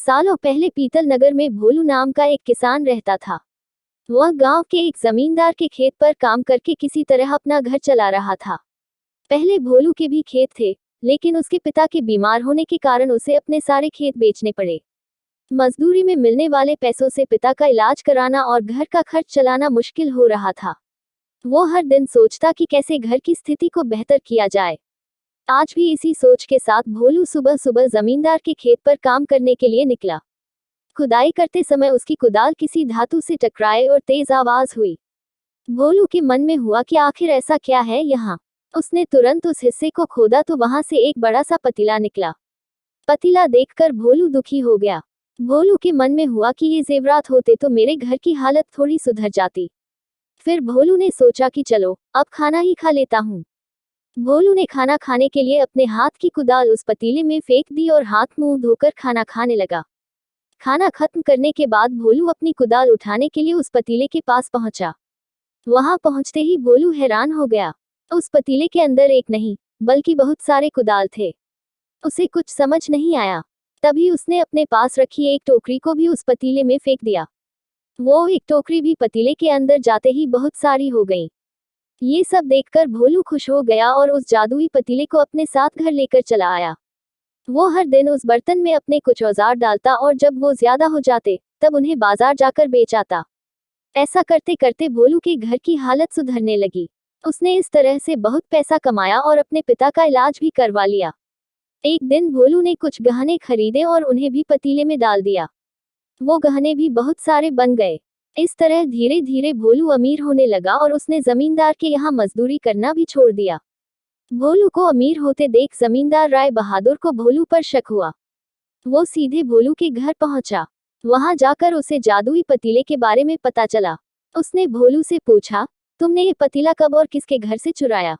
सालों पहले पीतल नगर में भोलू नाम का एक किसान रहता था। वह गांव के एक जमींदार के खेत पर काम करके किसी तरह अपना घर चला रहा था। पहले भोलू के भी खेत थे, लेकिन उसके पिता के बीमार होने के कारण उसे अपने सारे खेत बेचने पड़े। मजदूरी में मिलने वाले पैसों से पिता का इलाज कराना और घर का खर्च चलाना मुश्किल हो रहा था। वो हर दिन सोचता कि कैसे घर की स्थिति को बेहतर किया जाए। आज भी इसी सोच के साथ भोलू सुबह सुबह जमींदार के खेत पर काम करने के लिए निकला। खुदाई करते समय उसकी कुदाल किसी धातु से टकराए और तेज आवाज हुई। भोलू के मन में हुआ कि आखिर ऐसा क्या है यहाँ। उसने तुरंत उस हिस्से को खोदा तो वहां से एक बड़ा सा पतीला निकला। पतीला देखकर भोलू दुखी हो गया। भोलू के मन में हुआ कि ये जेवरात होते तो मेरे घर की हालत थोड़ी सुधर जाती। फिर भोलू ने सोचा कि चलो अब खाना ही खा लेता हूँ। भोलू ने खाना खाने के लिए अपने हाथ की कुदाल उस पतीले में फेंक दी और हाथ मुंह धोकर खाना खाने लगा। खाना खत्म करने के बाद भोलू अपनी कुदाल उठाने के लिए उस पतीले के पास पहुंचा। वहां पहुंचते ही भोलू हैरान हो गया। उस पतीले के अंदर एक नहीं, बल्कि बहुत सारे कुदाल थे। उसे कुछ समझ नहीं आया। तभी उसने अपने पास रखी एक टोकरी को भी उस पतीले में फेंक दिया। वो एक टोकरी भी पतीले के अंदर जाते ही बहुत सारी हो गई। ये सब देखकर भोलू खुश हो गया और उस जादुई पतीले को अपने साथ घर लेकर चला आया। वो हर दिन उस बर्तन में अपने कुछ औजार डालता और जब वो ज्यादा हो जाते तब उन्हें बाजार जाकर बेच आता। ऐसा करते करते भोलू के घर की हालत सुधरने लगी। उसने इस तरह से बहुत पैसा कमाया और अपने पिता का इलाज भी करवा लिया। एक दिन भोलू ने कुछ गहने खरीदे और उन्हें भी पतीले में डाल दिया। वो गहने भी बहुत सारे बन गए। इस तरह धीरे धीरे भोलू अमीर होने लगा और उसने जमींदार के यहाँ मजदूरी करना भी छोड़ दिया। भोलू को अमीर होते देख जमींदार राय बहादुर को भोलू पर शक हुआ। वो सीधे भोलू के घर पहुंचा। वहां जाकर उसे जादुई पतीले के बारे में पता चला। उसने भोलू से पूछा, तुमने ये पतीला कब और किसके घर से चुराया?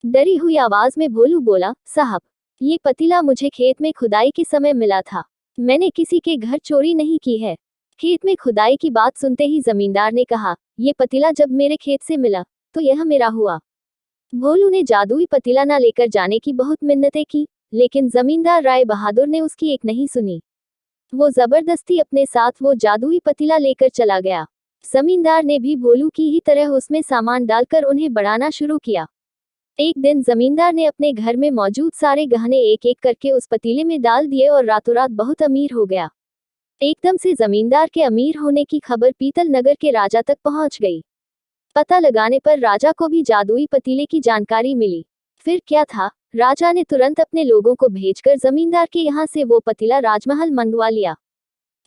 डरी हुई आवाज में भोलू बोला, साहब, ये पतीला मुझे खेत में खुदाई के समय मिला था। मैंने किसी के घर चोरी नहीं की है। खेत में खुदाई की बात सुनते ही जमींदार ने कहा, ये पतीला जब मेरे खेत से मिला तो यह मेरा हुआ। भोलू ने जादुई पतीला न लेकर जाने की बहुत मिन्नतें की, लेकिन जमींदार राय बहादुर ने उसकी एक नहीं सुनी। वो जबरदस्ती अपने साथ वो जादुई पतीला लेकर चला गया। जमींदार ने भी भोलू की ही तरह उसमें सामान डालकर उन्हें बढ़ाना शुरू किया। एक दिन जमींदार ने अपने घर में मौजूद सारे गहने एक एक करके उस पतीले में डाल दिए और रातों रात बहुत अमीर हो गया। एकदम से जमींदार के अमीर होने की खबर पीतल नगर के राजा तक पहुंच गई। पता लगाने पर राजा को भी जादुई पतीले की जानकारी मिली। फिर क्या था, राजा ने तुरंत अपने लोगों को भेजकर जमींदार के यहाँ से वो पतीला राजमहल मंगवा लिया।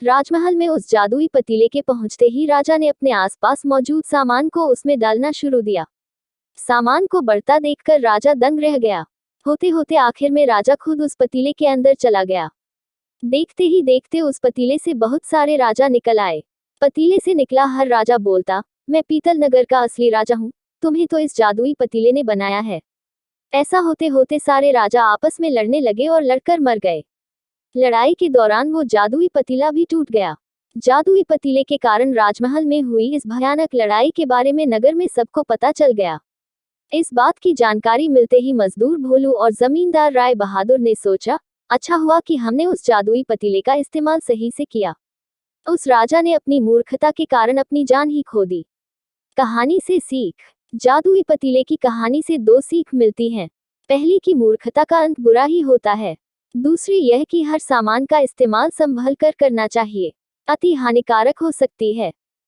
राजमहल में उस जादुई पतीले के पहुंचते ही राजा ने अपने आसपास मौजूद सामान को उसमें डालना शुरू दिया। सामान को बढ़ता देखकर राजा दंग रह गया। होते होते आखिर में राजा खुद उस पतीले के अंदर चला गया। देखते ही देखते उस पतीले से बहुत सारे राजा निकल आए। पतीले से निकला हर राजा बोलता, मैं पीतल नगर का असली राजा हूँ, तुम्हें तो इस जादुई पतीले ने बनाया है। ऐसा होते होते सारे राजा आपस में लड़ने लगे और लड़कर मर गए। लड़ाई के दौरान वो जादुई पतीला भी टूट गया। जादुई पतीले के कारण राजमहल में हुई इस भयानक लड़ाई के बारे में नगर में सबको पता चल गया। इस बात की जानकारी मिलते ही मजदूर भोलू और जमींदार राय बहादुर ने सोचा, अच्छा हुआ कि हमने उस जादुई पतीले का इस्तेमाल सही से किया। उस राजा ने अपनी मूर्खता के कारण अपनी जान ही खो दी। कहानी से सीख। जादुई पतीले की कहानी से दो सीख मिलती हैं। पहली कि मूर्खता का अंत बुरा ही होता है। दूसरी यह कि हर सामान का इस्तेमाल संभल कर करना चाहिए। अति हानिकारक हो सकती है।